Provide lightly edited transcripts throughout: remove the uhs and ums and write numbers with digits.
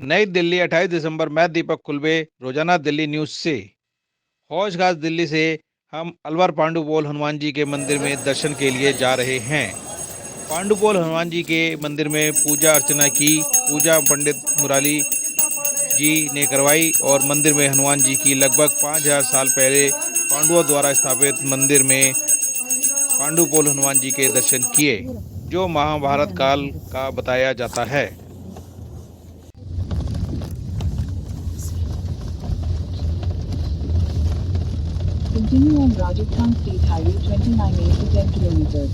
नई दिल्ली 28 दिसंबर। मैं दीपक कुलबे, रोजाना दिल्ली न्यूज से। हौज खास दिल्ली से हम अलवर पांडुपोल हनुमान जी के मंदिर में दर्शन के लिए जा रहे हैं। पांडुपोल हनुमान जी के मंदिर में पूजा अर्चना की। पूजा पंडित मुरारी जी ने करवाई और मंदिर में हनुमान जी की लगभग 5000 साल पहले पांडवों द्वारा स्थापित मंदिर में पांडुपोल हनुमान जी के दर्शन किए, जो महाभारत काल का बताया जाता है। Continue on Rajasthan State Highway 29A for 10 kilometers.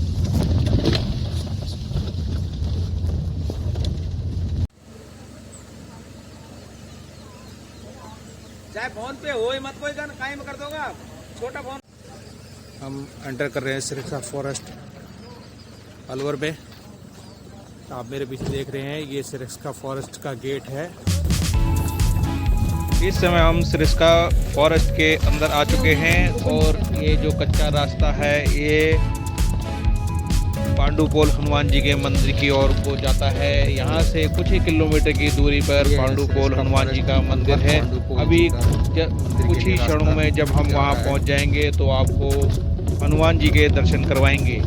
चाहे फोन पे हो मत कोई गन कायम कर दोगा छोटा फोन। हम एंटर कर रहे हैं सिरसा फॉरेस्ट अलवर में। आप मेरे पीछे देख रहे हैं, ये सिरसा फॉरेस्ट का गेट है। इस समय हम सिरसा फॉरेस्ट के अंदर आ चुके हैं और ये जो कच्चा रास्ता है ये पांडुपोल हनुमान जी के मंदिर की ओर को जाता है। यहाँ से कुछ ही किलोमीटर की दूरी पर पांडुपोल हनुमान जी का मंदिर है। अभी कुछ ही क्षणों में जब हम वहाँ पहुँच जाएंगे तो आपको हनुमान जी के दर्शन करवाएंगे।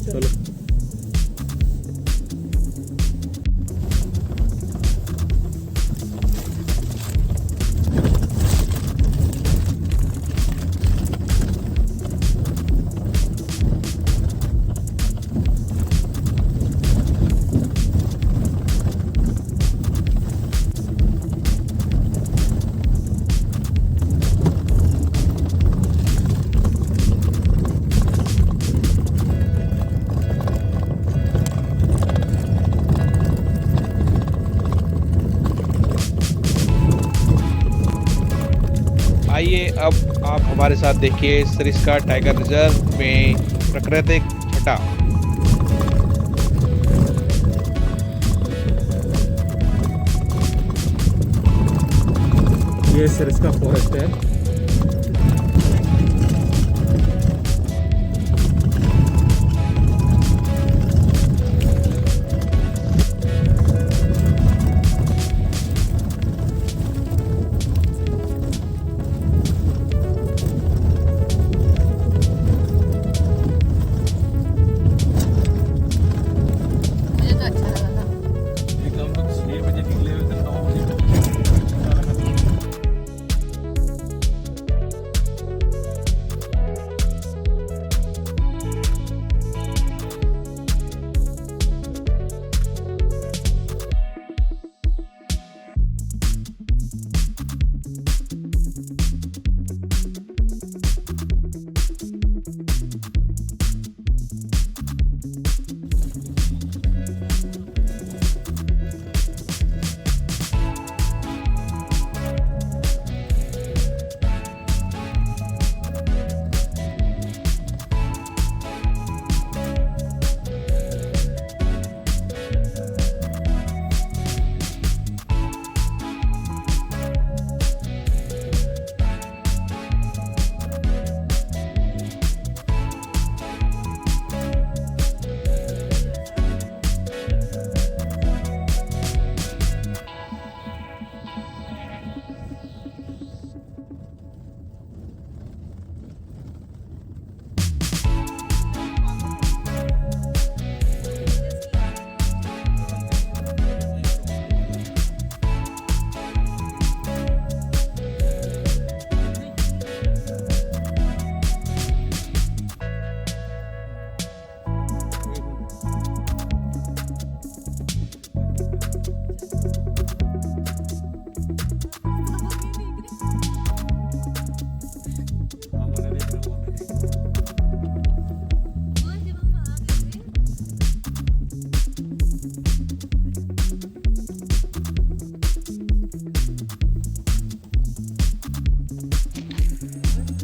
चलो आइए अब आप हमारे साथ देखिए सरिस्का टाइगर रिजर्व में प्राकृतिक छटा। ये सरिस्का फॉरेस्ट है।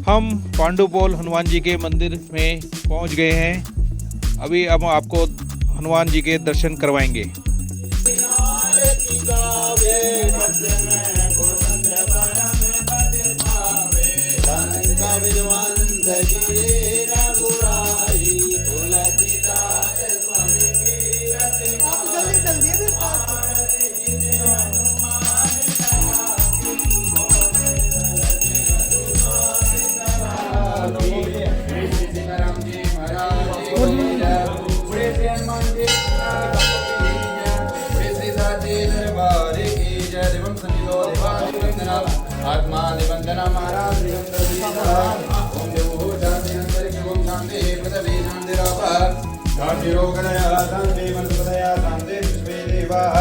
हम पांडुपोल हनुमान जी के मंदिर में पहुंच गए हैं। अभी हम आपको हनुमान जी के दर्शन करवाएंगे। विद्वान आदिवंदनम आराध्य ओम देवो शांति अंतरिक्ष ओम शांति पृथ्वी शांतिराप शांतिरोगणया शांति वनस्पतया शांति विश्वे देवाः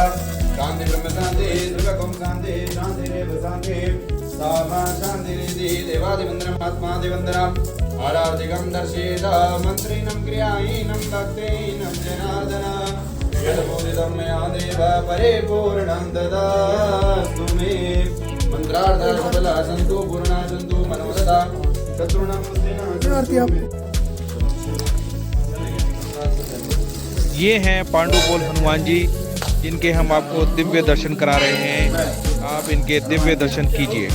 शांति ब्रह्म शांति दुर्गम शांति शांतिरेव शांति सामा शांतिरिति देवादिवंदनम आत्मादिवंदनम आराधिकं दर्शेत मंत्रिणं क्रियाहीनं भक्तेनं जनार्दन यदमुदितं मया देव परिपूर्णं ददातु मे मंत्रार्था सबला सन्तु पूर्णा सन्तु मनोरथा शत्रुणां बुद्धिनां। ये हैं पांडुपोल हनुमान जी, जिनके हम आपको दिव्य दर्शन करा रहे हैं। आप इनके दिव्य दर्शन कीजिए।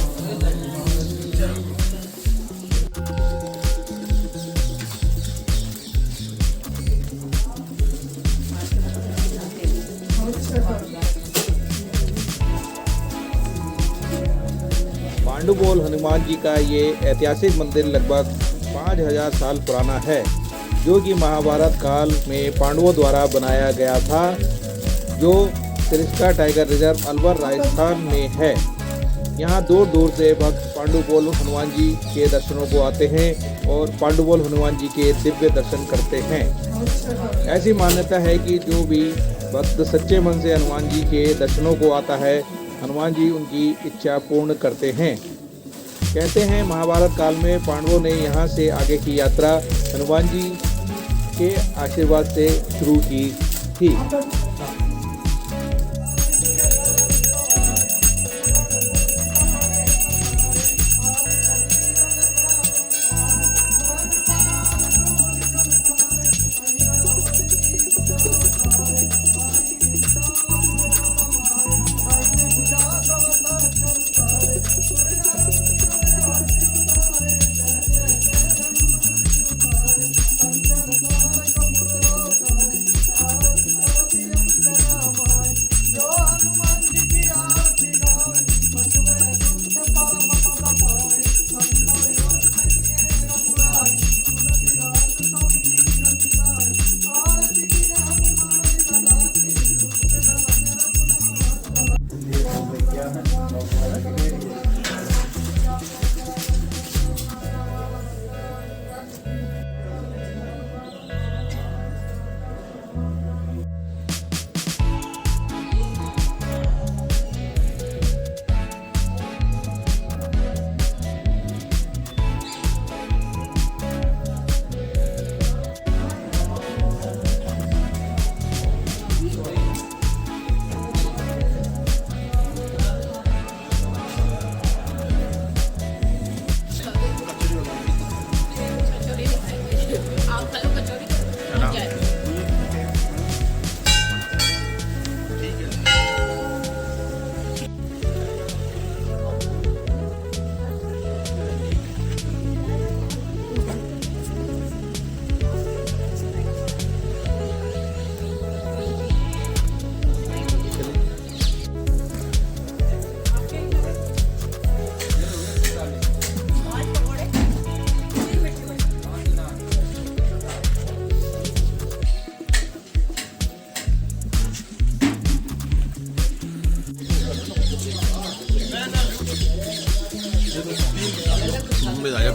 पांडुपोल हनुमान जी का ये ऐतिहासिक मंदिर लगभग 5000 साल पुराना है, जो कि महाभारत काल में पांडवों द्वारा बनाया गया था, जो सरिस्का टाइगर रिजर्व अलवर राजस्थान में है। यहाँ दूर दूर से भक्त पांडुपोल हनुमान जी के दर्शनों को आते हैं और पांडुपोल हनुमान जी के दिव्य दर्शन करते हैं। ऐसी मान्यता है कि जो भी भक्त सच्चे मन से हनुमान जी के दर्शनों को आता है, हनुमान जी उनकी इच्छा पूर्ण करते हैं। कहते हैं महाभारत काल में पांडवों ने यहाँ से आगे की यात्रा हनुमान जी के आशीर्वाद से शुरू की थी।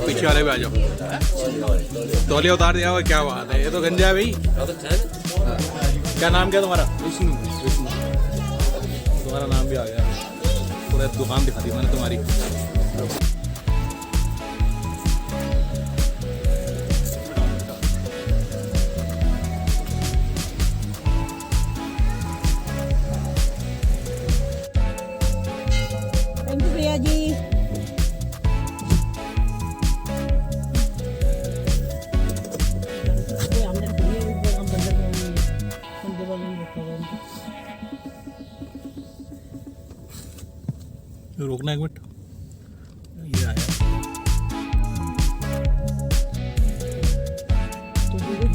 पीछे वाले पे आ जाओ। तौलिया उतार दिया हुआ, क्या बात है, ये तो गंजा है भाई। क्या नाम क्या तुम्हारा? विष्णु। विष्णु, तुम्हारा नाम भी आ गया। पूरा दुकान दिखा दी मैंने तुम्हारी। थैंक यू भैया जी। रोकना एक मिनट। ये आया,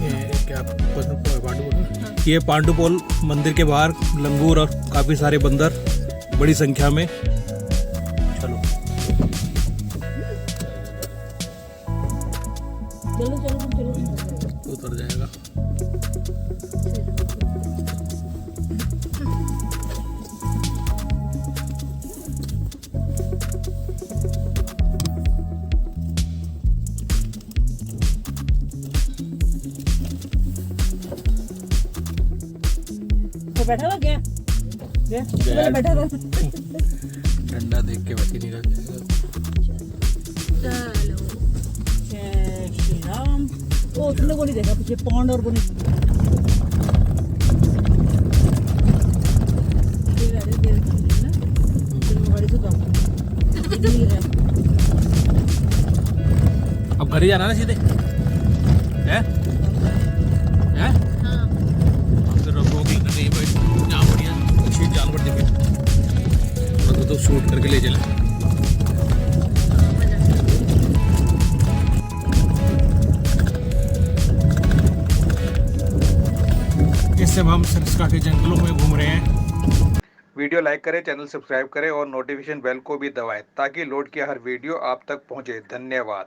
ये क्या पांडुपोल? ये पांडुपोल मंदिर के बाहर लंगूर और काफी सारे बंदर बड़ी संख्या में। चलो उतर जाएगा। बैठा हुआ क्या बैठा हुआ ठंडा देख के बची निकल चलो जय श्री राम। ओ तुमने वो नहीं देखा पीछे पौंड और वो नहीं अब घर ही जाना ना सीधे हैं हैं फिर रोक लेना नहीं भाई यहाँ बढ़िया अच्छी जानवर दिखे तो शूट करके ले चले इससे हम सरस्का के जंगलों में घूम रहे हैं। वीडियो लाइक करें, चैनल सब्सक्राइब करें और नोटिफिकेशन बेल को भी दबाएं ताकि लोड किया हर वीडियो आप तक पहुंचे। धन्यवाद।